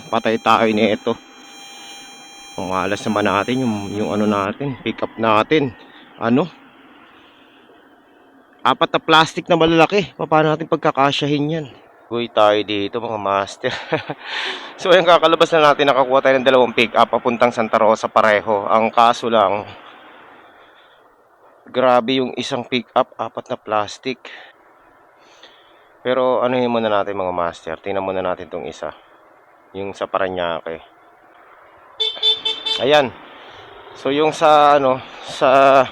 patay tayo nito. Umalas naman natin yung ano natin, pick up natin. Ano? Apat na plastic na malalaki. Paano natin pagkakasyahin yan? Uy, tayo dito mga master. So ayun, kakalabas na natin, nakakuha tayo ng dalawang pick up papuntang Santa Rosa pareho. Ang kaso lang, grabe yung isang pick up, apat na plastic. Pero ano yun muna natin mga master, tingnan muna natin tong isa, yung sa Paranaque. Ayan. So yung sa ano, sa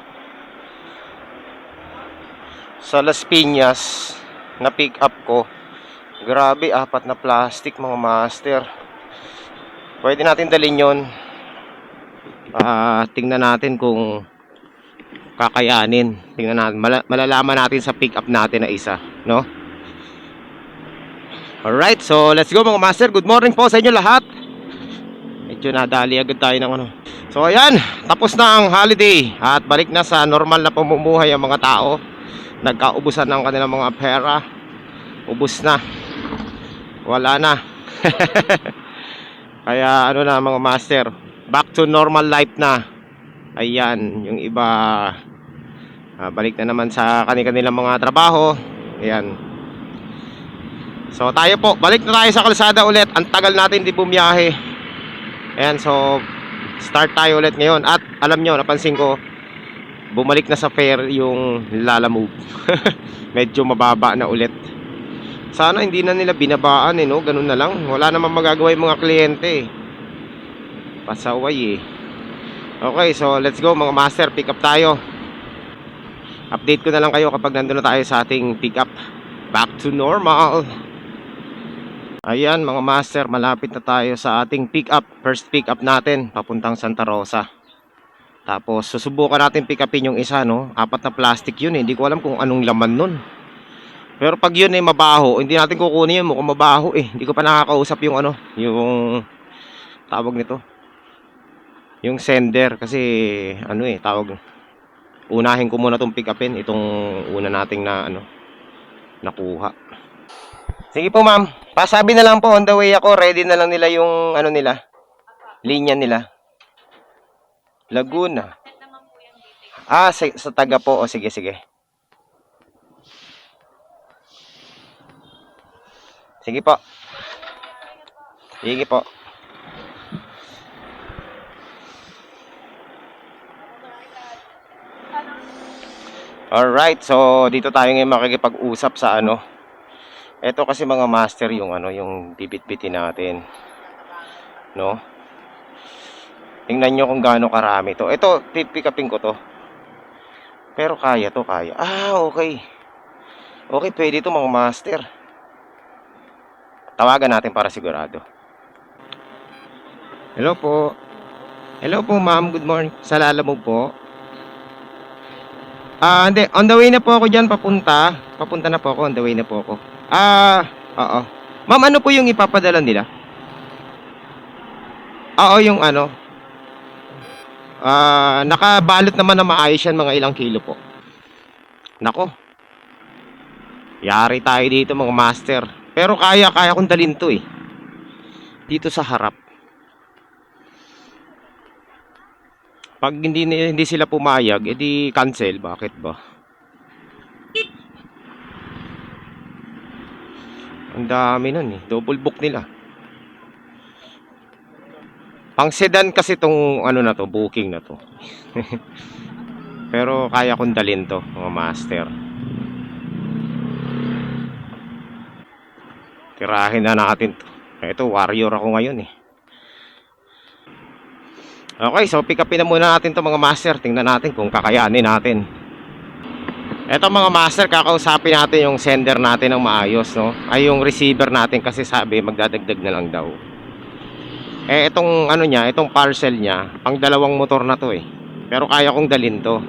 Las Piñas na pick up ko, grabe, apat na plastic mga master. Pwede natin dalhin yun. Tingnan natin kung kakayanin. Tingnan natin, malalaman natin sa pick up natin na isa, no? Alright, so let's go mga master. Good morning po sa inyo lahat. Medyo nadali agad tayo ng ano. So ayan, tapos na ang holiday at balik na sa normal na pamumuhay ang mga tao. Nagkaubusan ng kanilang mga pera. Ubus na. Wala na. Kaya ano na mga master, back to normal life na. Ayan, yung iba balik na naman sa kanilang mga trabaho. Ayan. So tayo po, balik na tayo sa kalsada ulit. Ang tagal natin di bumiyahe. Ayan, so start tayo ulit ngayon. At alam nyo, napansin ko, bumalik na sa fare yung Lalamove. Medyo mababa na ulit. Sana hindi na nila binabaan no? Ganun na lang. Wala namang magagawa yung mga kliyente pasaway Okay, so let's go mga master. Pick up tayo. Update ko na lang kayo kapag nandun na tayo sa ating pick up. Back to normal. Ayan mga master, malapit na tayo sa ating pick up. First pick up natin papuntang Santa Rosa. Tapos susubukan natin pick upin yung isa, no? Apat na plastic yun Hindi ko alam kung anong laman nun. Pero pag yun mabaho, hindi natin kukunin yun. Mukhang mabaho Hindi ko pa nakakausap yung ano, yung tawag nito, yung sender. Kasi ano tawag, unahin ko muna itong pick upin. Itong una nating na ano, nakuha. Sige po ma'am, pasabi na lang po, on the way ako. Ready na lang nila yung ano nila, linya nila. Laguna. Sa taga po. O sige. Sige po. Sige po. Alright, so dito tayo ngayon makikipag-usap sa ano. Ito kasi mga master yung ano, yung bibit-bitin natin, no? Tingnan nyo kung gaano karami to. Ito, pick upin ko to. Pero kaya to, kaya. Okay. Okay, pwede to mga master. Tawagan natin para sigurado. Hello po. Hello po ma'am, good morning. Sa Lalamove po. Hindi. On the way na po ako dyan, papunta. Papunta na po ako, on the way na po ako. Oo. Ma'am, ano po yung ipapadala nila? Oo, yung ano. Nakabalot naman na maayos yan, mga ilang kilo po. Nako, yari tayo dito mga master. Pero kaya kong dalhin to dito sa harap. Pag hindi sila pumayag, edi cancel. Bakit ba? Ang dami nun double book nila. Pang sedan kasi tong ano na to, booking na to. Pero kaya kong dalhin to mga master. Tirahin na natin to. Ito, warrior ako ngayon Okay, so pick upin na muna natin to mga master. Tingnan natin kung kakayanin natin. Ito mga master, kakausapin natin yung sender natin ng maayos, no? Ay, yung receiver natin kasi sabi magdadagdag na lang daw. Itong ano niya, itong parcel niya, pang dalawang motor na to Pero kaya kong dalhin to.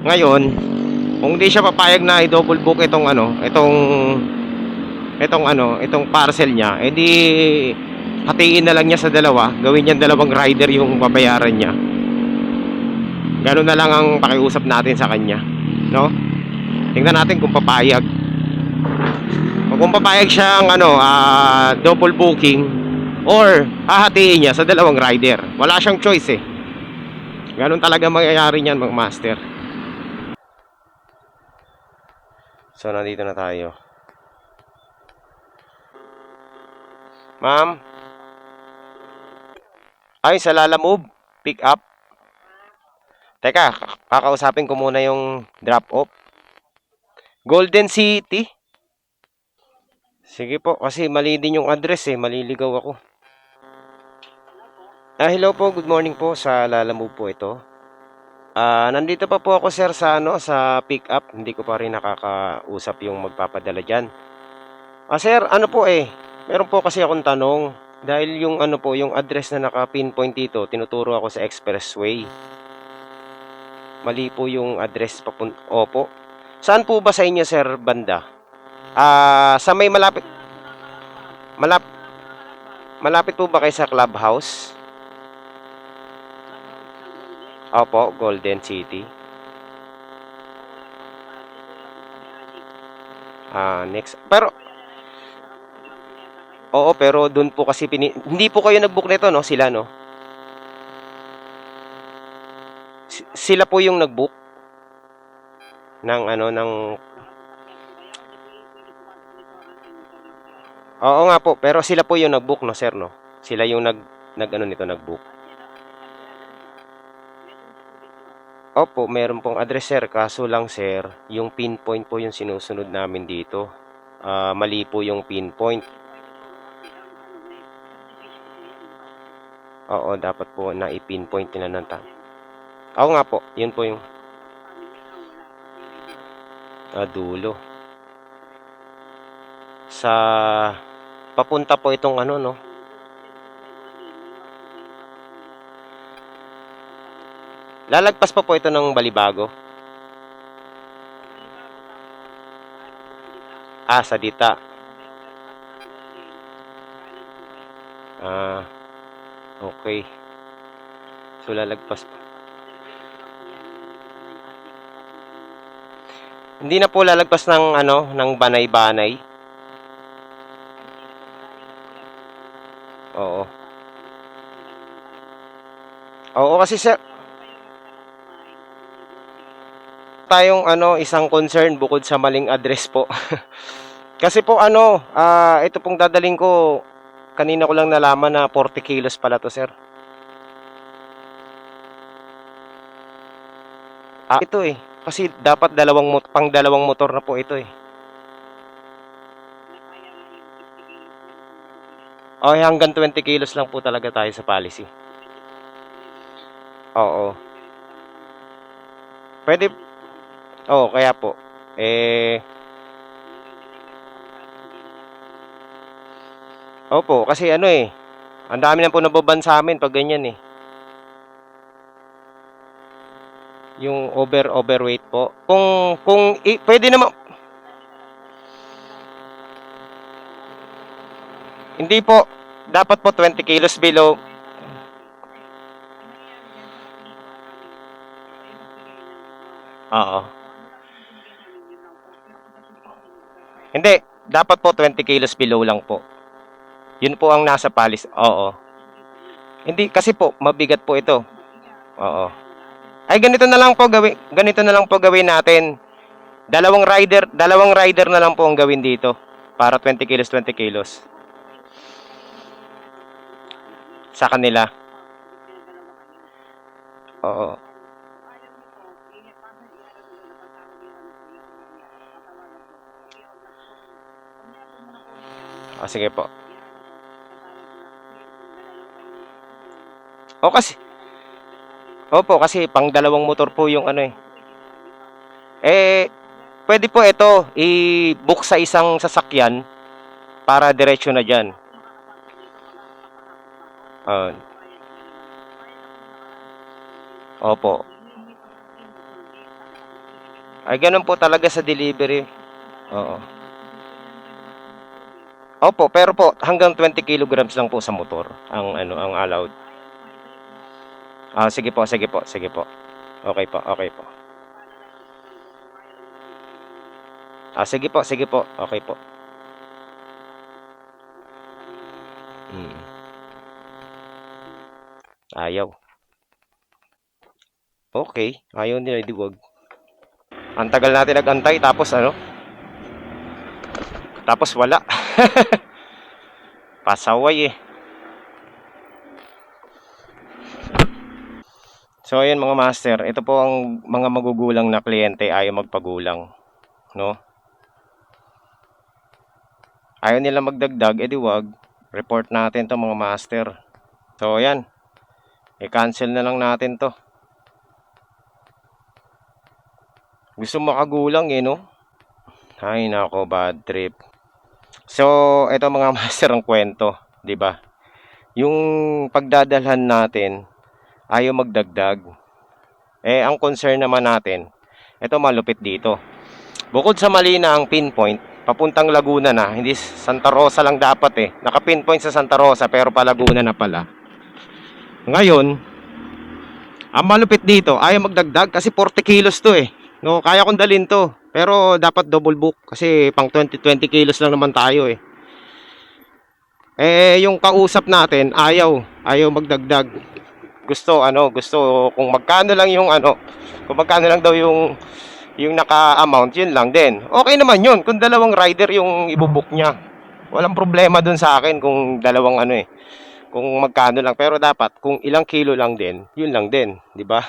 Ngayon, kung hindi siya papayag na i-double book itong ano, itong parcel niya, edi hatiin na lang niya sa dalawa, gawin niya dalawang rider yung babayaran niya. Ganun na lang ang pakiusap natin sa kanya, no? Tingnan natin kung papayag. Kung papayag siyang ano, double booking, or hahatiin niya sa dalawang rider. Wala siyang choice eh. Ganun talaga mangyayari niyan mga master. So nandito na tayo. Ma'am, ay sa Lalamove pick up. Teka, kakausapin ko muna yung drop off. Golden City. Sige po, kasi mali din yung address eh, maliligaw ako. Hello po, good morning po, sa Lalamove po ito. Nandito pa po ako sir sa sa pick up. Hindi ko pa rin nakakausap yung magpapadala diyan. Sir, ano po eh, meron po kasi akong tanong. Dahil yung yung address na naka-pinpoint dito, tinuturo ako sa expressway. Mali po yung address Opo. Saan po ba sa inyo sir banda? Sa may malapit po ba kayo sa clubhouse? Opo, Golden City. Next. Pero oo, pero doon po kasi hindi po kayo nag-book nito, no? Sila, no? Sila po yung nag-book ng ng Oo nga po, pero sila po yung nag-book, no, sir, no? Sila yung nag-book. Opo, meron pong address, sir. Kaso lang, sir, yung pinpoint po yung sinusunod namin dito. Mali po yung pinpoint. Oo, dapat po na i-pinpoint nila ng tama. Oo nga po, yun po yung dulo. Sa papunta po itong no? Lalagpas pa po ito ng Balibago. Sa Dita. Okay. So lalagpas pa. Hindi na po lalagpas ng ng Banay-Banay. Oo. Oo kasi sir, tayong isang concern bukod sa maling address po. Kasi po ito pong dadaling ko, kanina ko lang nalaman na 40 kilos pala to sir. Ito eh, kasi dapat pang dalawang motor na po ito eh. Hanggang 20 kilos lang po talaga tayo sa policy. Oo. Pwede. Kaya po. Opo, kasi ang dami na po nababan sa amin pag ganyan eh. Yung overweight po. Kung pwede naman. Hindi po. Dapat po 20 kilos below. Oo. Hindi. Dapat po 20 kilos below lang po. Yun po ang nasa policy. Oo. Hindi, kasi po, mabigat po ito. Oo. Ay, ganito na lang po gawin natin. Dalawang rider na lang po ang gawin dito. Para 20 kilos. Sa kanila. Oo. Sige po. Opo, kasi pang dalawang motor po yung pwede po ito, i-book sa isang sasakyan para diretso na dyan. Opo. Ay, ganun po talaga sa delivery. Oo. Opo, pero po, hanggang 20 kilograms lang po sa motor ang ang allowed. Sige po. Okay po. Sige po. Okay po. Ayaw. Okay, ayaw nila, di wag. Ang tagal natin nagantay, tapos ano? Tapos wala. Pasaway eh. So ayun mga master, ito po ang mga magugulang na kliyente, ayaw magpagulang, no? Ayaw nila magdagdag, edi wag. Report natin to mga master. So ayan, i-cancel na lang natin to. Gusto makagulang eh, no? Ay nako, bad trip. So ito mga master ang kwento, di ba? Yung pagdadalhan natin, ayaw magdagdag. Eh ang concern naman natin, ito malupit dito. Bukod sa mali na ang pinpoint, papuntang Laguna na, hindi Santa Rosa lang dapat eh. Naka-pinpoint sa Santa Rosa pero pa Laguna na pala. Ngayon, ang malupit dito, ayaw magdagdag kasi 40 kilos to eh. No, kaya kong dalhin to. Pero dapat double book kasi pang 20 kilos lang naman tayo eh. Eh yung kausap natin, ayaw magdagdag. Gusto kung magkano lang yung kung magkano lang daw yung naka-amount, yun lang din. Okay naman yun kung dalawang rider yung ibubook niya. Walang problema dun sa akin kung dalawang kung magkano lang, pero dapat kung ilang kilo lang din, yun lang din, di ba?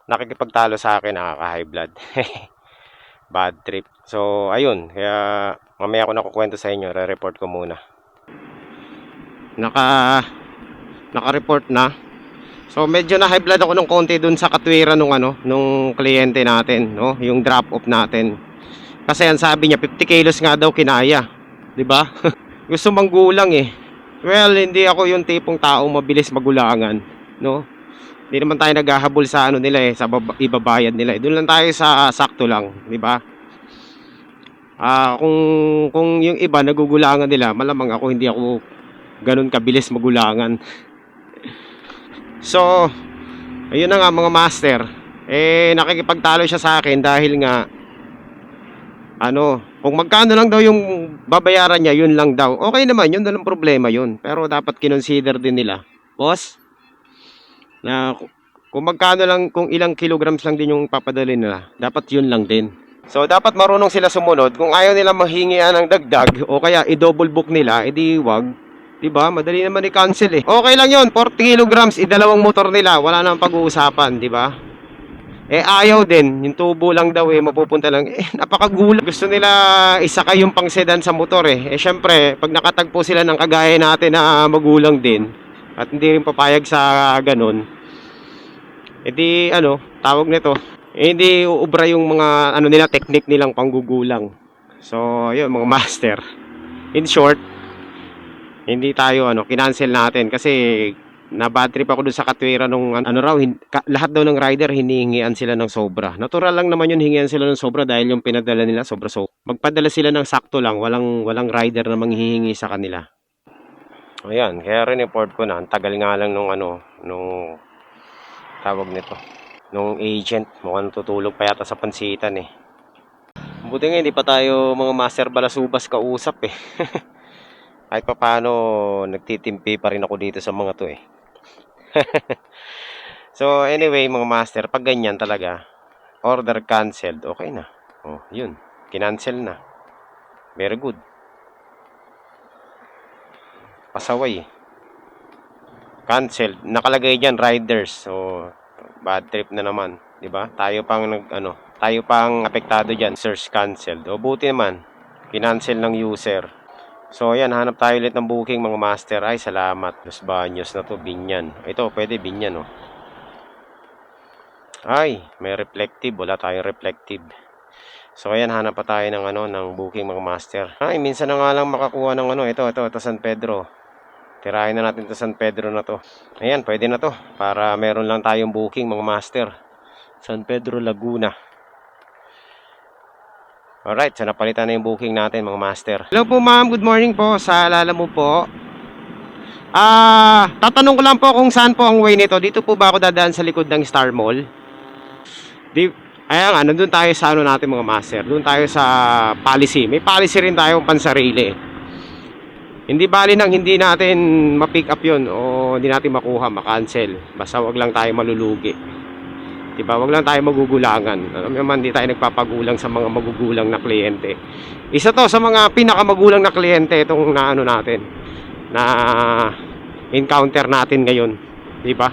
Nakikipagtalo sa akin, nakaka-high blood. Bad trip. So ayun, kaya mamaya ko nakukwento sa inyo, re-report ko muna. Naka-report na. So medyo na high blood ako ng konti dun sa katwiran nung kliyente natin, no? Yung drop off natin. Kasi ang sabi niya 50 kilos nga daw kinaya, 'di ba? Gusto manggulang eh. Well, hindi ako yung tipong tao mabilis magulangan, no? Hindi naman tayo naghahabol sa nila eh, sa ibabayad nila eh. Doon lang tayo sa sakto lang, 'di ba? Kung yung iba nagugulangan nila, malamang ako hindi ako ganun kabilis magulangan. So, ayun na nga mga master. Eh nakikipagtalo siya sa akin dahil nga kung magkano lang daw yung babayaran niya, yun lang daw. Okay naman, yun walang problema yun. Pero dapat kinonsider din nila, boss, na kung magkano lang, kung ilang kilograms lang din yung papadali nila, dapat yun lang din. So dapat marunong sila sumunod. Kung ayaw nila mahingian ng dagdag o kaya i-double book nila, edi wag. Diba? Madali naman i-cancel eh. Okay lang yun, 40 kilograms, idalawang motor nila, wala nang pag-uusapan, diba? Eh ayaw din, yung tubo lang daw eh, mapupunta lang. Eh napakagulang. Gusto nila isakay yung pang sedan sa motor eh. Eh syempre, pag nakatagpo sila ng kagaya natin na magulang din, at hindi rin papayag sa ganun, edi tawag nito, hindi uubra yung mga nila, technique nilang panggugulang. So ayun mga master, in short, hindi tayo kinancel natin kasi na bad trip ako dun sa katwira nung lahat daw ng rider hinihingian sila ng sobra. Natural lang naman yun, hingian sila ng sobra dahil yung pinadala nila sobra. So magpadala sila ng sakto lang, walang rider na manghihingi sa kanila. Ayan, kaya report ko na. Ang tagal nga lang nung tawag nito, nung agent. Mukhang tutulog pa yata sa pansitan eh. Buti nga hindi pa tayo mga master balasubas kausap eh. Kahit pa paano nagtitimpi pa rin ako dito sa mga to eh. So anyway mga master, pag ganyan talaga, order canceled, okay na. Oh, yun, kinancel na. Very good. Pasaway. Canceled. Nakalagay diyan riders. So bad trip na naman, 'di ba? Tayo pang tayo pang apektado diyan. Search canceled. O buti naman, kinancel ng user. So ayan, hanap tayo ulit ng booking mga master. Ay salamat. Los Baños na to, Binyan. Ito pwede Binyan oh. Ay, may reflective. Wala tayong reflective. So ayan, hanap pa tayo ng ng booking mga master. Ay, minsan na nga lang makakuha ng ito San Pedro. Tirahin na natin to San Pedro na to. Ayan, pwede na to. Para meron lang tayong booking mga master. San Pedro, Laguna. Alright, so napalitan na yung booking natin mga master. Hello po ma'am, good morning po. Sa alala mo po. Tatanong ko lang po kung saan po ang way nito. Dito po ba ako dadaan sa likod ng Star Mall? Ayan nga, nandun tayo sa natin mga master. Doon tayo sa policy. May policy rin tayong pansarili. Hindi bali nang hindi natin ma-pick up yun o hindi natin makuha, ma-cancel. Basta wag lang tayo malulugi. Diba? Wag lang tayo magugulangan. Alam mo naman, hindi tayo nagpapagulang sa mga magugulang na kliyente. Isa to sa mga pinakamagulang na kliyente itong na ano natin, na encounter natin ngayon. Diba?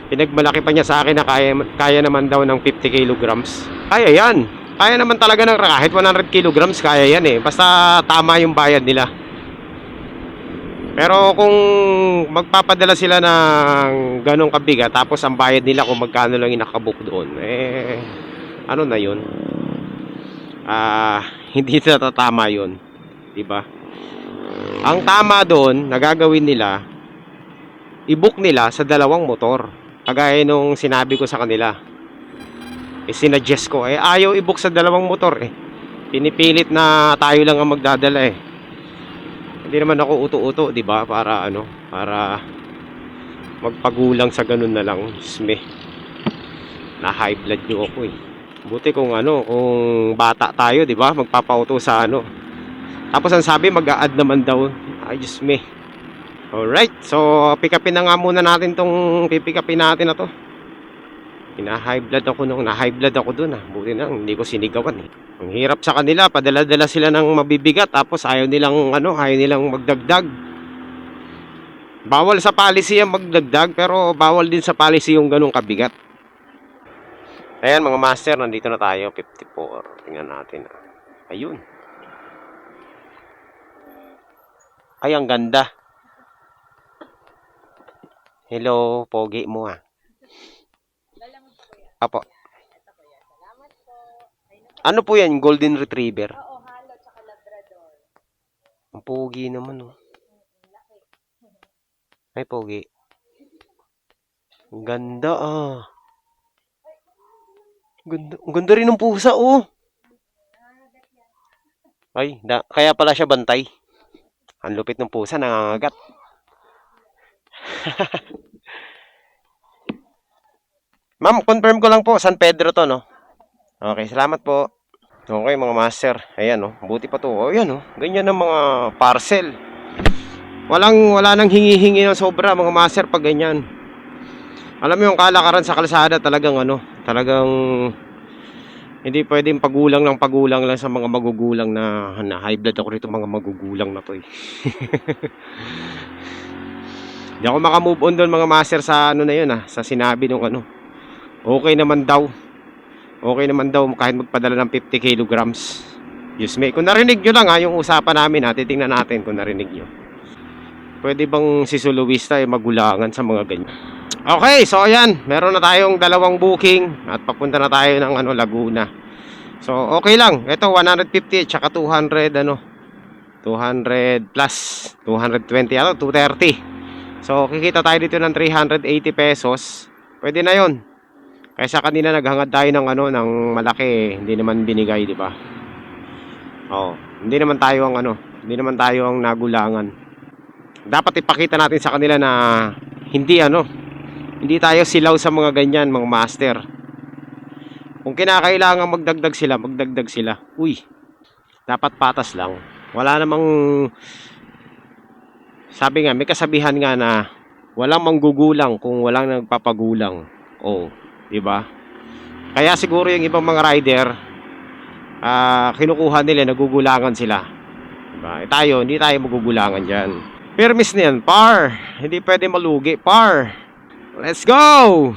Pinagmalaki pa niya sa akin na kaya naman daw ng 50 kilograms. Kaya yan. Kaya naman talaga ng kahit 100 kilograms, kaya yan eh. Basta tama yung bayad nila. Pero kung magpapadala sila ng ganong kabigat, tapos ang bayad nila kung magkano lang yung nakabook doon, ano na yun? Hindi na tatama yun. Diba? Ang tama doon, nagagawin nila, i-book nila sa dalawang motor. Kagaya nung sinabi ko sa kanila. Sinuggest ko, ayaw i-book sa dalawang motor eh. Pinipilit na tayo lang ang magdadala eh. Hindi naman ako uto-uto, 'di ba? Para ano, para magpagulang sa ganun na lang. Isme. Na high blood yung ako eh. Buti kung ano, kung bata tayo, 'di ba? Magpapauto sa ano. Tapos ang sabi mag-a-add naman daw. Ay, Diyos me. Alright, so pick upin na nga muna natin tong pipick upin natin na to. Na-high blood ako nung na-high blood ako dun ah. Buti na, hindi ko sinigawan eh. Ang hirap sa kanila, padala-dala sila ng mabibigat tapos ayaw nilang ano, ayaw nilang magdagdag. Bawal sa policy ang magdagdag pero bawal din sa policy yung ganung kabigat. Ayan mga master, nandito na tayo, 54. Tingnan natin. Ayun. Ay, ang ganda. Hello, pogi mo ah. Apo. Ano po yan? Golden Retriever? Oo, halo tsaka Labrador. Ang pogi naman oh. Ay, pogi. Ang ganda ah. Ganda. Ang ganda rin ng pusa oh. Ay, kaya pala siya bantay. Ang lupit ng pusa, nangangagat. Ma'am, confirm ko lang po, San Pedro to, no? Okay, salamat po. Okay, mga master. Ayan, no? Buti pa to. Oh, ayan, no? Ganyan ang mga parcel. Wala nang hingi-hingi ng sobra, mga master, pag ganyan. Alam mo yung kalakaran sa kalsada, talagang ano, talagang hindi pwedeng pagulang lang sa mga magugulang na high blood ako rito, mga magugulang na to, eh. Hindi ako makamove on doon, mga master, sa ano na yun, sa sinabi nung ano. Okay naman daw kahit magpadala ng 50 kilograms. Diyos me, kung narinig nyo lang yung usapan namin titingnan natin kung narinig nyo. Pwede bang si Suluwista magulangan sa mga ganyan? Okay, so ayan, meron na tayong dalawang booking at papunta na tayo ng Laguna. So okay lang, ito 150 tsaka 200 200 plus 220 230. So kikita tayo dito ng 380 pesos. Pwede na yon. Kaysa kanina naghangad tayo ng ng malaki, hindi naman binigay, di ba? Oh, hindi naman tayo ang nagulangan. Dapat ipakita natin sa kanila na hindi tayo silaw sa mga ganyan, mga master. Kung kinakailangan magdagdag sila. Uy, dapat patas lang. Wala namang, sabi nga, may kasabihan nga na walang manggugulang kung walang nagpapagulang. Oh, diba? Kaya siguro yung ibang mga rider, kinukuha nila, nagugulangan sila. Diba? Tayo, hindi tayo magugulangan dyan. Permis na yan, par. Hindi pwede malugi, par. Let's go!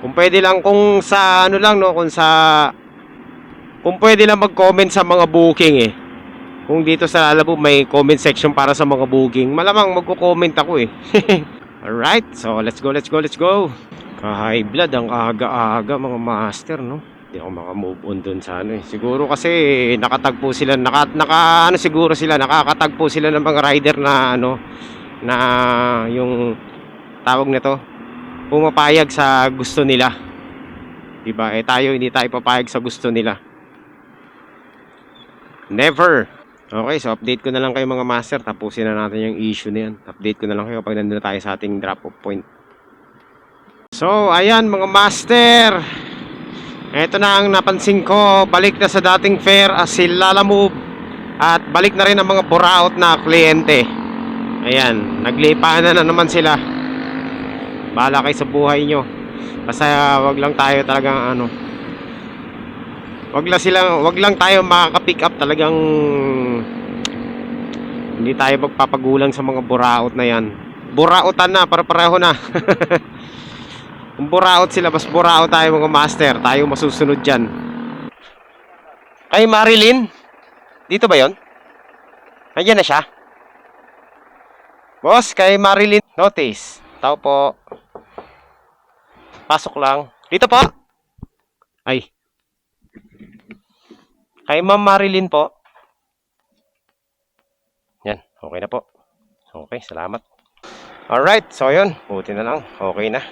Kung pwede lang, kung pwede lang mag-comment sa mga booking Kung dito sa Lalabo may comment section para sa mga booking, malamang magko-comment ako Alright, so let's go. High blood ang aga-aga, mga master, no? Hindi ako makamove on dun sa Siguro kasi nakatagpo sila, nakakatagpo sila ng mga rider na na yung tawag nito, pumapayag sa gusto nila. Diba? Tayo hindi tayo papayag sa gusto nila. Never. Okay, so update ko na lang kayo, mga master. Tapusin na natin yung issue na yan. Update ko na lang kayo pag nandun na tayo sa ating drop-off point. So, ayan mga master. Ito na ang napansin ko. Balik na sa dating fare as si Lalamove. At balik na rin ang mga buraot na kliyente. Ayan, naglipaan na naman sila. Bahala kayo sa buhay nyo. Basta wag lang tayo talagang ano, wag lang tayo makaka-pick up talagang hindi tayo magpapagulang sa mga buraot na yan. Burautan na, para-pareho na. Kung buraot sila, mas buraot tayo mga master. Tayo masusunod dyan. Kay Marilyn? Dito ba yon? Nandiyan na siya? Boss, kay Marilyn notice. Tao po. Pasok lang. Dito po. Ay. Kay Ma'am Marilyn po. Yan, okay na po. Okay, salamat. Alright, so yun. Buti na lang. Okay na.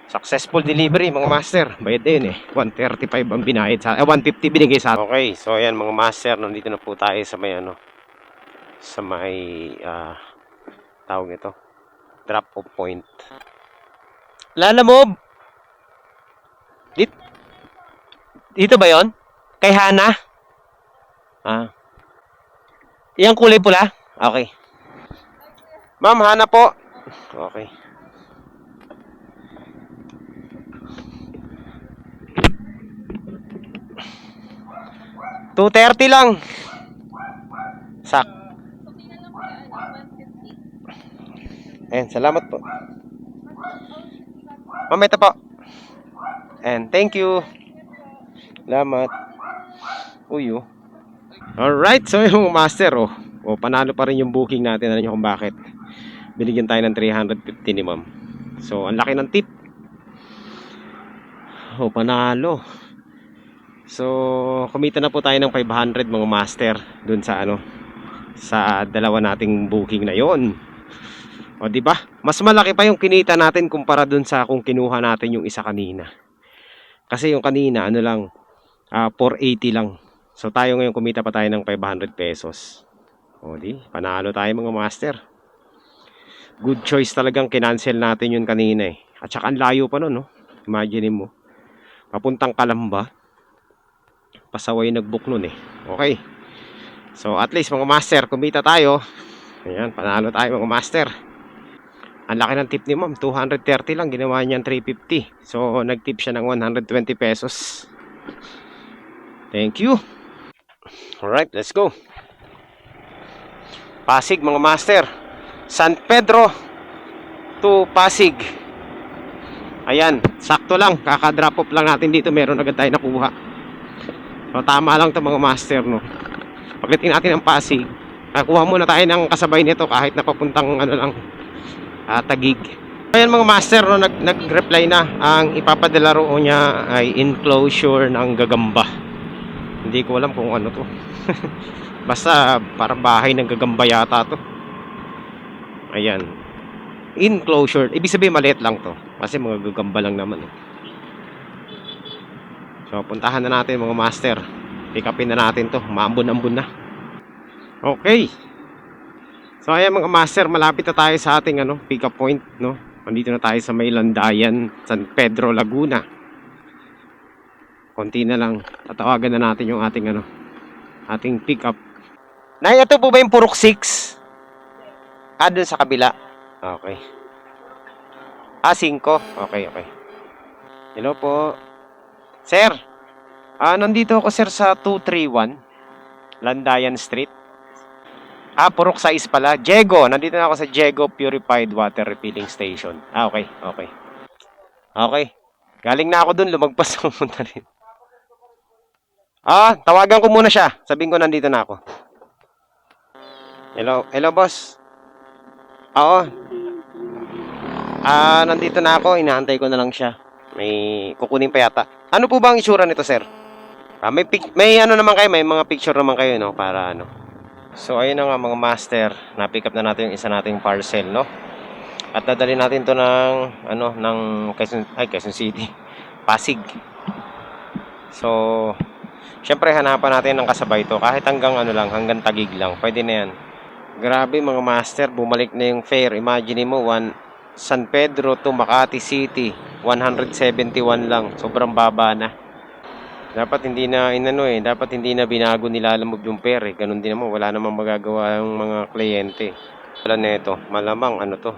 Successful delivery mga master. Bayad din eh. 135 ang binayad sa 150 binigay sa. Okay, so ayan mga master, nandito na po tayo sa may ano, sa may tawag ito, drop off point. Lala Mob. Dito ba 'yon? Kay Hana? Yang kulay pula? Okay. Ma'am, Hana po. Okay. $230 lang. Sak. Ayan, salamat po. Ma'am, ito po. And thank you. Salamat. Uyo. Alright, so yung master, panalo pa rin yung booking natin. Alam nyo kung bakit. Binigyan tayo ng 350 ni ma'am. So, ang laki ng tip. Panalo. So, kumita na po tayo ng 500 mga master dun sa ano, sa dalawa nating booking na yon. O di ba? Mas malaki pa yung kinita natin kumpara dun sa kung kinuha natin yung isa kanina. Kasi yung kanina ano lang 480 lang. So tayo ngayon kumita pa tayo ng 500 pesos. O di, panalo tayo mga master. Good choice talagang kinancel natin yun kanina eh. At saka ang layo pa nun, no? Imagine mo. Papuntang Kalamba. Pasaway nag-book nun eh. Okay. So at least mga master, kumita tayo. Ayan, panalo tayo mga master. Ang laki ng tip ni ma'am, 230 lang, ginawa niyan 350. So nag-tip siya ng 120 pesos. Thank you. Alright, let's go. Pasig mga master. San Pedro to Pasig. Ayan, sakto lang, kaka-drop off lang natin dito, meron agad tayo nakuha. So tama lang to mga master, no. Pagdating natin ng Pasig, kuha muna tayo ng kasabay nito kahit napapuntang ano lang, Tagig. Ayan mga master, no, nag-reply na. Ang ipapadala roon niya ay enclosure ng gagamba. Hindi ko alam kung ano to. Basta parang bahay ng gagamba yata to. Ayan, enclosure, ibig sabihin maliit lang to kasi mga gagamba lang naman eh. So puntahan na natin mga master, pick upin na natin to, maambon-ambon na. Okay. So ayan mga master, malapit na tayo sa ating ano, pick up point, no. Nandito na tayo sa may Landayan, San Pedro, Laguna. Konti na lang, tatawagan na natin yung ating ano, ating pick up. Nay, ito po ba yung Purok 6? Doon sa kabila. Okay. 5. Okay, okay. Hello po. Sir, nandito ako sir sa 231 Landayan Street. Purok 6 pala. Diego, nandito na ako sa Diego Purified Water Refilling Station. Okay, okay. Okay. Galing na ako dun, lumagpas ako punta rin. Tawagan ko muna siya. Sabihin ko nandito na ako. Hello, hello boss. Oo. Nandito na ako, inaantay ko na lang siya. May kukunin pa yata. Ano po ba ang itsura nito, sir? May ano naman kayo, may mga picture naman kayo, no, para ano. So ayun na nga mga master, na-pick up na natin yung isa nating parcel, no. At dadali natin to ng ano, ng Quezon City, Pasig. So syempre hanapan natin ng kasabay to, kahit hanggang ano lang, hanggang Tagig lang, pwede na yan. Grabe mga master, bumalik na yung fare. Imagine mo, San Pedro to Makati City, 171 lang. Sobrang baba na. Dapat hindi na dapat hindi na binago nila alam mo yung fare. Ganun din naman, wala namang magagawa ng mga kliyente. Wala nito, malamang ano to,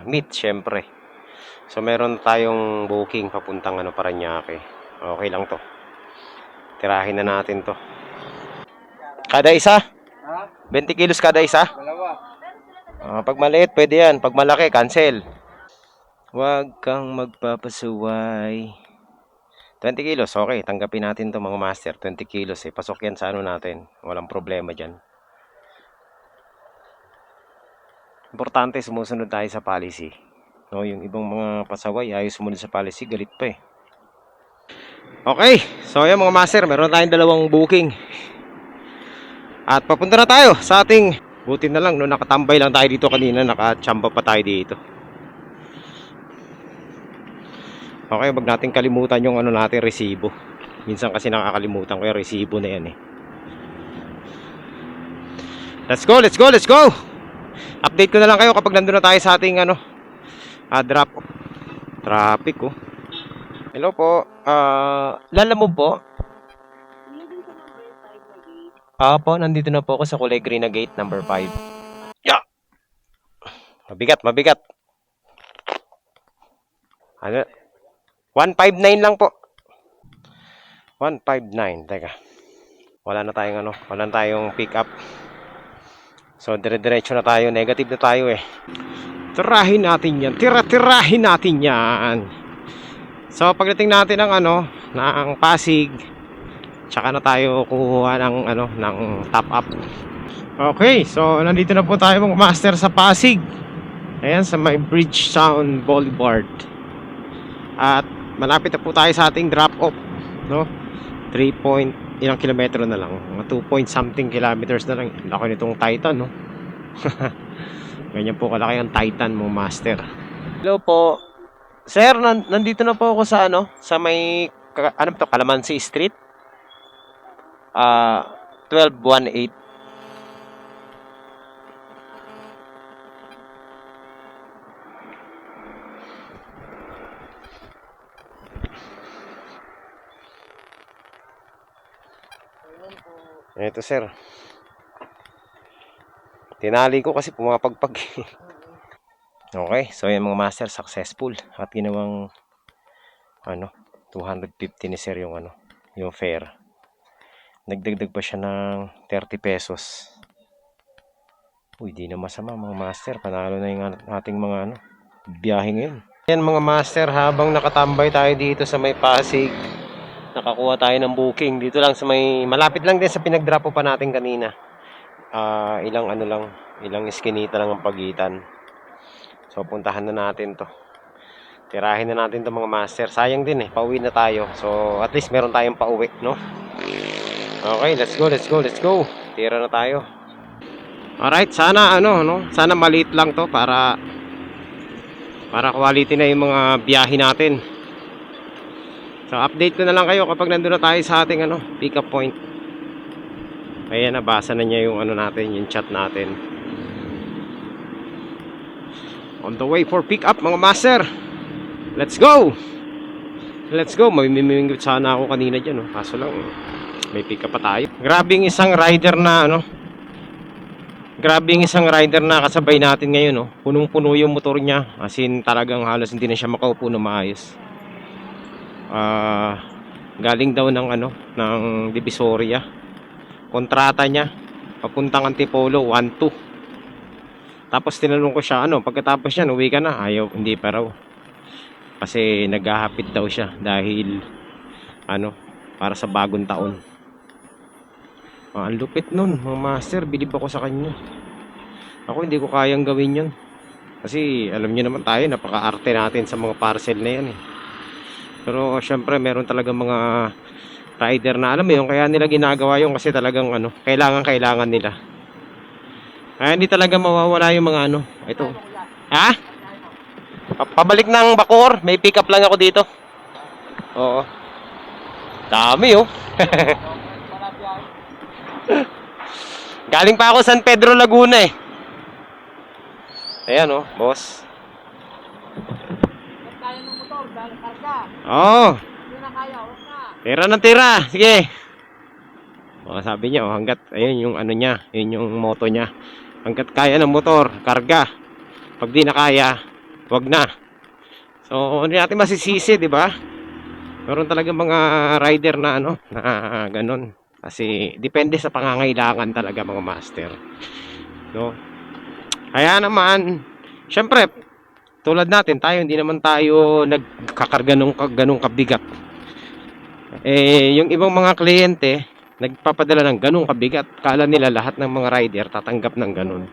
meat syempre. So meron tayong booking papuntang ano Parañaque. Okay lang to. Tirahin na natin to. Kada isa? Ha? 20 kilos kada isa? Dalawa. Pag maliit, pwede yan. Pag malaki, cancel. Huwag kang magpapasuway. 20 kilos, okay. Tanggapin natin to mga master. 20 kilos eh. Pasok yan sa ano natin. Walang problema dyan. Importante, sumusunod tayo sa policy. No, yung ibang mga pasaway, ayaw sumunod sa policy, galit pa eh. Okay, so yan mga master, meron tayong dalawang booking. At papunta na tayo sa ating, buti na lang, no, nakatambay lang tayo dito kanina, nakachamba pa tayo dito. Okay, wag natin kalimutan yung ano natin, resibo. Minsan kasi nakakalimutan ko yung resibo na yan eh. Let's go, let's go, let's go! Update ko na lang kayo kapag nandun na tayo sa ating ano, drop. Traffic oh. Hello po. Lalamove po? Po, nandito na po ako sa kulay green na gate number 5. Yeah! Mabigat, mabigat. Ano? 159 lang po. 159. Teka. Wala na tayong pick up. So, dire-diretso na tayo. Negative na tayo eh. Tirahin natin yan. Tirahin natin yan. So, pagdating natin ng ng Pasig, tsaka na tayo kukuha ng top up. Okay, so nandito na po tayo mga master sa Pasig. Ayan, sa may Bridgetown Boulevard. At malapit na po tayo sa ating drop off, no? 3 ilang kilometro na lang, mga 2 point something kilometers na lang. Laki nitong Titan, no? Ganyan po kalaki ang Titan mo master. Hello po sir, nandito na po ako sa sa may Calamansi Street, 1218. Ito sir, tinali ko kasi pumapagpag. Okay, so yung mga master successful at ginawang 250 ni sir yung yung fare. Nagdagdag pa siya ng 30 pesos. Uy, di na masama mga master, panalo na yung ating mga biyahe ngayon. Yan mga master, habang nakatambay tayo dito sa may Pasig, nakakuha tayo ng booking dito lang sa may, malapit lang din sa pinag-drop pa natin kanina. Ilang iskinita lang ang pagitan. So puntahan na natin to. Tirahin na natin to mga master. Sayang din eh, pauwi na tayo. So at least meron tayong pauwi, no? Okay, let's go, let's go, let's go. Tira na tayo. Alright, sana sana maliit lang to para quality na yung mga biyahe natin. So update ko na lang kayo kapag nandun na tayo sa ating pick up point. Ayan, nabasa na niya yung natin, yung chat natin. On the way for pick up mga master. Let's go. Let's go. Mamimingwit sana ako kanina diyan, kaso lang may pick up pa tayo. Grabing isang rider na kasabay natin ngayon, punong-puno yung motor niya. As in talagang halos hindi na siya makaupo na maayos. Galing daw ng Divisoria. Kontrata niya papuntang Antipolo 1-2. Tapos tinanong ko siya, pagkatapos niyan uwi ka na? Ayaw, hindi pa raw. Kasi naghahapit daw siya dahil para sa bagong taon. Ang lupit nun mga master, bilib ako sa kanya. Ako hindi ko kayang gawin yun. Kasi alam niyo naman tayo, napaka-arte natin sa mga parcel na yan eh. Pero syempre meron talaga mga rider na alam mo yung kaya nila ginagawa yung kasi talagang kailangan nila. Kaya hindi talaga mawawala yung mga ito. Ha? Pabalik ng Bacoor, may pick up lang ako dito. Oo. Dami oh. Galing pa ako San Pedro Laguna eh. Ayan boss. Kaya ng motor, dahil karga. Oo. Hindi na kaya, huwag na. Tira ng tira. Sige. Sabi niya hanggat ayun yung niya, yun yung moto niya. Hanggat kaya ng motor, karga. Pag di na kaya, wag na. So, hindi natin masisisi, di ba? Meron talaga mga rider na ano, na ganun. Kasi depende sa pangangailangan talaga mga master. No? Kaya naman, syempre, tulad natin, tayo hindi naman tayo nagkakarga ng ganung kabigat. Yung ibang mga kliyente, nagpapadala ng ganung kabigat. Kala nila lahat ng mga rider tatanggap ng ganun.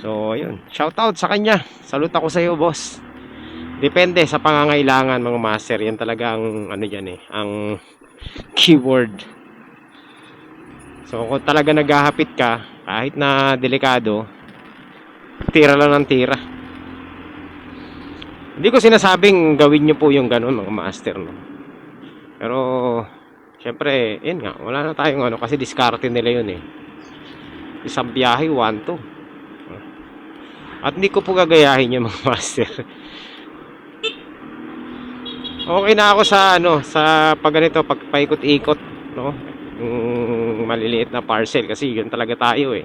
So, ayun. Shout out sa kanya. Salute ako sa iyo, boss. Depende sa pangangailangan mga master. Yan talaga ang ano diyan ang keyword. So, kung talaga naghahapit ka, kahit na delikado, tira lang ng tira. Hindi ko sinasabing gawin nyo po yung ganun mga master, no? Pero syempre, yun nga, wala na tayong ano kasi diskarte nila yun eh. Isang biyahe, 1-2. At hindi ko po gagayahin yung mga master. Okay na ako sa ano, sa pag ganito, pag paikot-ikot, no? Yung maliliit na parcel kasi yun talaga tayo eh.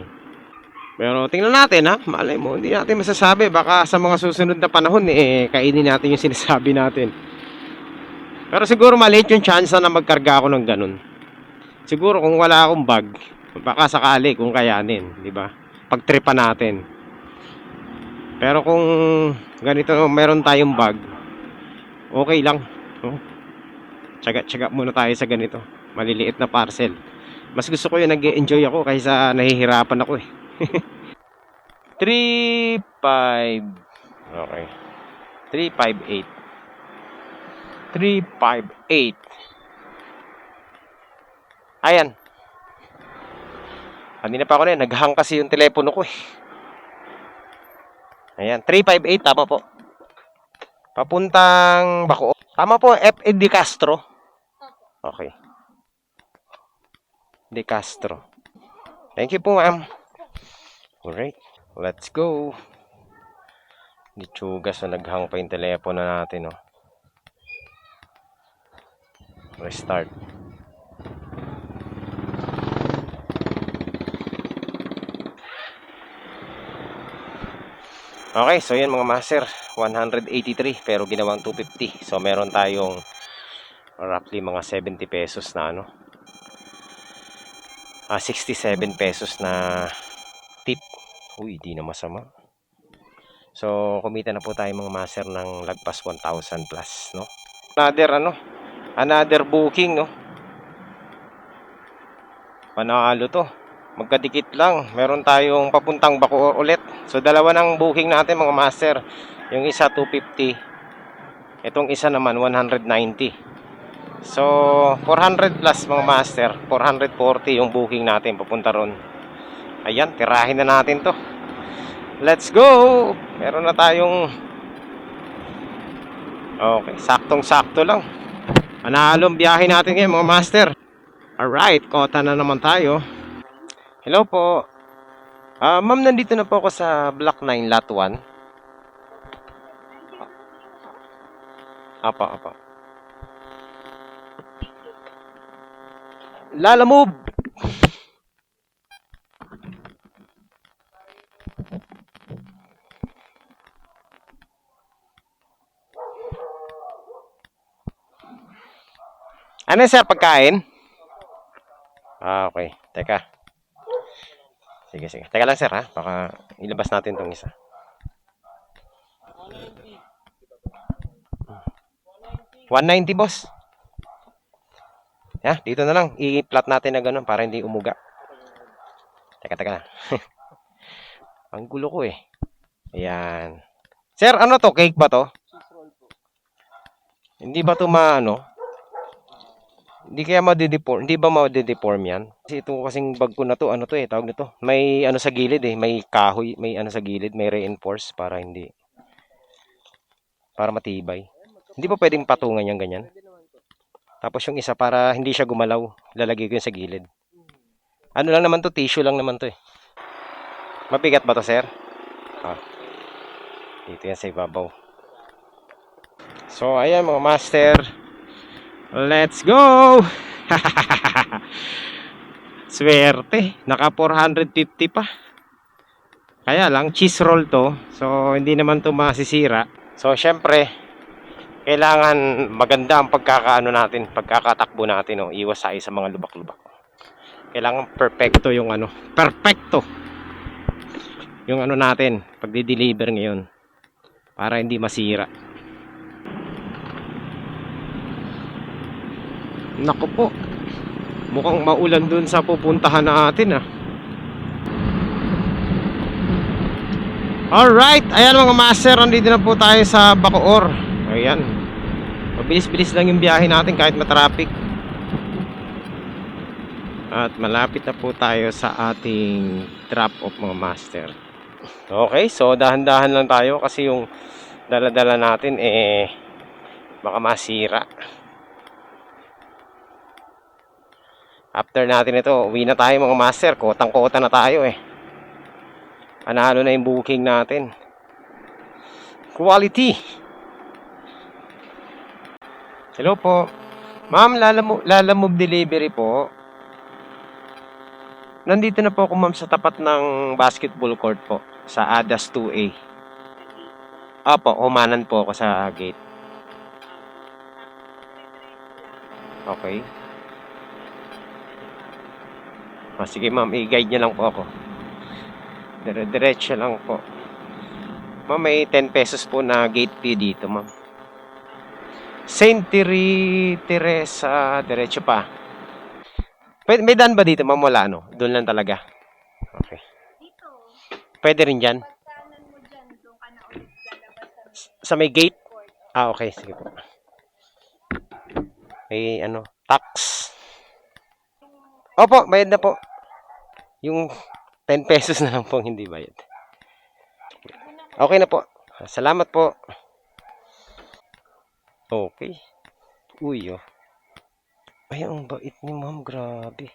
Pero tingnan natin ha, malay mo, hindi natin masasabi, baka sa mga susunod na panahon kainin natin yung sinasabi natin. Pero siguro maliit yung chance na magkarga ako ng ganun. Siguro kung wala akong bag, baka sakali kung kayanin, di ba? Pagtripan natin. Pero kung ganito meron tayong bag, okay lang, no? Tsaga-tsaga muna tayo sa ganito, maliliit na parcel. Mas gusto ko yung nag-enjoy ako kaysa nahihirapan ako eh. 3.5. Okay. 3.58. 3.58. Ayan. Kanina pa ako na, naghang kasi yung telepono ko eh. Ayan, 358 tama po. Papuntang Bacoor. Tama po, F.E. De Castro. Okay. De Castro. Thank you po, ma'am. Alright, let's go. Ditsugas na naghang pa yung telepono natin, oh. Restart. Okay, so yan mga master, 183 pero ginawang 250. So meron tayong roughly mga 70 pesos na ano. 67 pesos na tip. Uy, di na masama. So kumita na po tayo mga master ng lagpas 1,000 plus, no? Another booking, no? Panalo to. Magkadikit lang. Meron tayong papuntang Bacoor ulit. So dalawa ng booking natin mga master. Yung isa 250. Itong isa naman 190. So 400 plus mga master. 440 yung booking natin papunta ron. Ayan, tirahin na natin to. Let's go. Meron na tayong okay, saktong-sakto lang. Panalong biyahe natin ngayon mga master. Alright, kota na naman tayo. Hello po. Ma'am, nandito na po ako sa Block 9, Lot 1. Apa. Lala move! Ano sir, pagkain? Okay. Teka. Sige. Teka lang sir ha. Baka ilabas natin tong isa. 190 boss. Ya, dito na lang. I-plot natin na ganun para hindi umuga. Teka lang. Ang gulo ko eh. Ayan. Sir, ano to? Cake ba to? Hindi ba to Hindi kaya ma-deform, hindi ba ma-deform yan? Kasi ito kasing bag ko na to, ano to eh, tawag nito. May ano sa gilid eh, may kahoy, may ano sa gilid, may reinforce para matibay. Hindi pa pwedeng patungan yung ganyan. Tapos yung isa para hindi siya gumalaw, lalagay ko yun sa gilid. Ano lang naman to, tissue lang naman to eh. Mabigat ba to, sir? Dito yan sa ibabaw. So ayan mga master. Let's go! Swerte, naka 450 pa. Kaya lang, cheese roll to. So, hindi naman to masisira. So, syempre, kailangan maganda ang pagkakaano natin, pagkakatakbo natin, oh. Iwas tayo sa mga lubak-lubak. Kailangan perfecto yung ano, perfecto yung ano natin, pag di-deliver ngayon. Para hindi masira. Naku po. Mukhang maulan dun sa pupuntahan natin, ah. Alright, ayan mga master, nandito na po tayo sa Bacoor. Ayan. Mabilis-bilis lang yung biyahe natin kahit matraffic. At malapit na po tayo sa ating drop-off mga master. Okay, so dahan-dahan lang tayo kasi yung dala-dala natin baka masira. After natin ito, uwi na tayo mga master. Kotang-kota na tayo eh. Panalo na yung booking natin. Quality. Hello po. Ma'am, Lalamove delivery po. Nandito na po ako ma'am sa tapat ng basketball court po. Sa ADAS 2A. Opo, umanan po ako sa gate. Okay. Sige ma'am, i-guide niyo lang po ako. Diretso lang po. Ma'am, may 10 pesos po na gate fee dito, ma'am. Saint Teresa, diretso pa. May daan ba dito, ma'am? Wala, no? Doon lang talaga. Okay. Dito, Pwede rin dyan? pagkanan mo dyan, doon ka na ulit lalabas Sa may gate? court. Ah, okay. Sige po. May ano, tax. Opo, bayad na po. Yung 10 pesos na lang po hindi bayad. Okay na po. Salamat po. Okay. Uy, oh. Ay, ang bait ni ma'am. Grabe.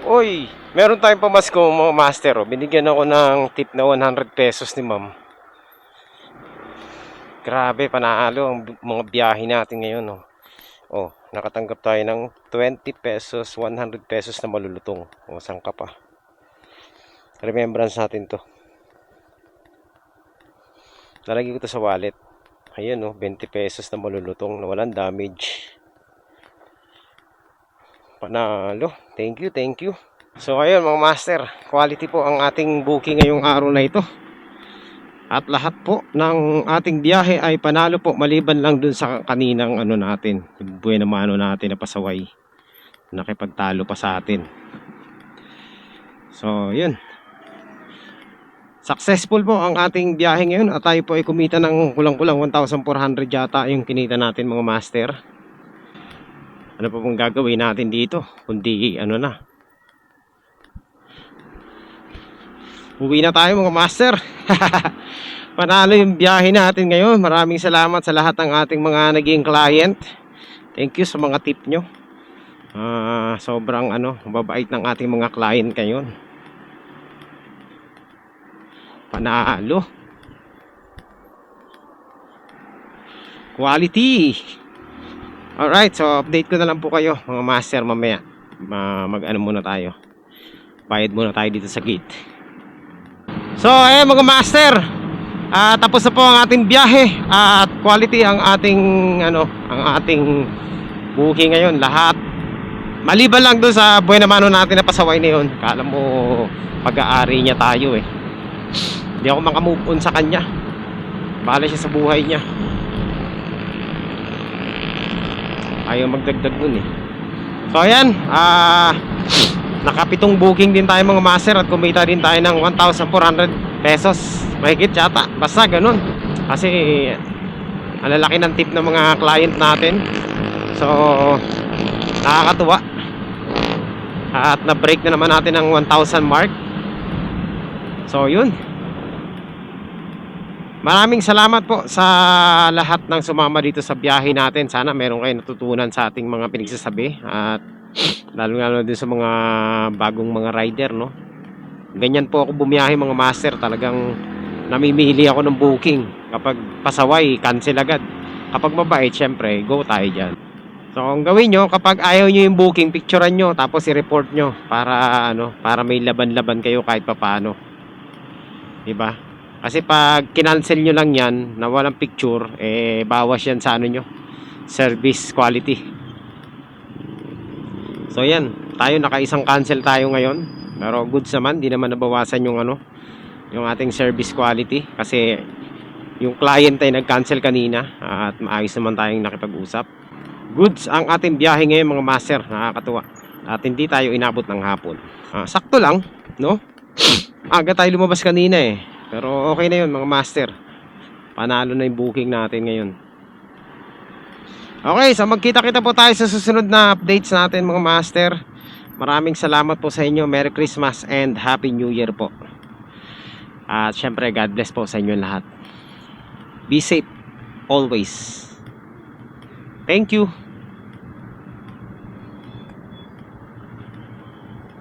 Uy, meron tayong pamasko mga master. Oh. Binigyan ako ng tip na 100 pesos ni ma'am. Grabe, panalo ang mga biyahe natin ngayon. Oh. Oh, nakatanggap tayo ng 20 pesos, 100 pesos na malulutong. O, saan ka pa? Remembrance natin to. Lalagay ko to sa wallet. Ayan, oh, 20 pesos na malulutong na walang damage. Panalo. Thank you, thank you. So, ayun mga master. Quality po ang ating booking ngayong araw na ito. At lahat po ng ating biyahe ay panalo po maliban lang dun sa kaninang ano natin, yung buhay na mano natin na pasaway. Nakipagtalo pa sa atin. So, yun. Successful po ang ating biyahe ngayon at tayo po ay kumita ng kulang-kulang 1,400 yata yung kinita natin mga master. Ano pa pong gagawin natin dito? Kundi ano na. Uwi na tayo mga master. Panalo yung biyahe natin ngayon. Maraming salamat sa lahat ng ating mga naging client. Thank you sa mga tip nyo. Sobrang mababait ng ating mga client ngayon. Panalo. Quality. Alright, so update ko na lang po kayo mga master mamaya. Mag-ano muna tayo. Bayad muna tayo dito sa gate. So, mga master, tapos na po ang ating biyahe at quality ang ating booking ngayon. Lahat maliban lang doon sa buhay na mano natin na pasaway na yun. Kala mo pag-aari niya tayo eh. Hindi ako makamove on sa kanya. Bahala siya sa buhay niya. Ayaw magdagdag nun eh. So ayan, nakapitong booking din tayo mga master at kumita din tayo ng 1,400 pesos. Mahigit yata. Basta ganun. Kasi ang lalaki ng tip ng mga client natin. So nakakatuwa. At na-break na naman natin ang 1,000 mark. So yun. Maraming salamat po sa lahat ng sumama dito sa biyahe natin. Sana meron kayo natutunan sa ating mga pinagsasabi. At lalo din sa mga bagong mga rider, no? Ganyan po ako bumiyahe mga master. Talagang namimili ako ng booking. Kapag pasaway, cancel agad. Kapag mabait, syempre, go tayo dyan. So, ang gawin nyo, kapag ayaw nyo yung booking, picturean nyo, tapos i-report nyo para, para may laban-laban kayo kahit papaano. Diba? Kasi pag kinancel nyo lang yan, na walang picture, bawas yan sa nyo, service quality. So, yan. Tayo, naka-isang cancel tayo ngayon. Pero goods naman, di naman nabawasan yung yung ating service quality. Kasi, yung client ay nag-cancel kanina at maayos naman tayong nakipag-usap. Goods ang ating biyahe ngayon mga master, nakakatuwa. At hindi tayo inabot ng hapon. Sakto lang, no? Aga tayo lumabas kanina pero okay na yun mga master. Panalo na yung booking natin ngayon. Okay, so magkita-kita po tayo sa susunod na updates natin mga master. Maraming salamat po sa inyo. Merry Christmas and Happy New Year po. At syempre God bless po sa inyo lahat. Be safe always. Thank you.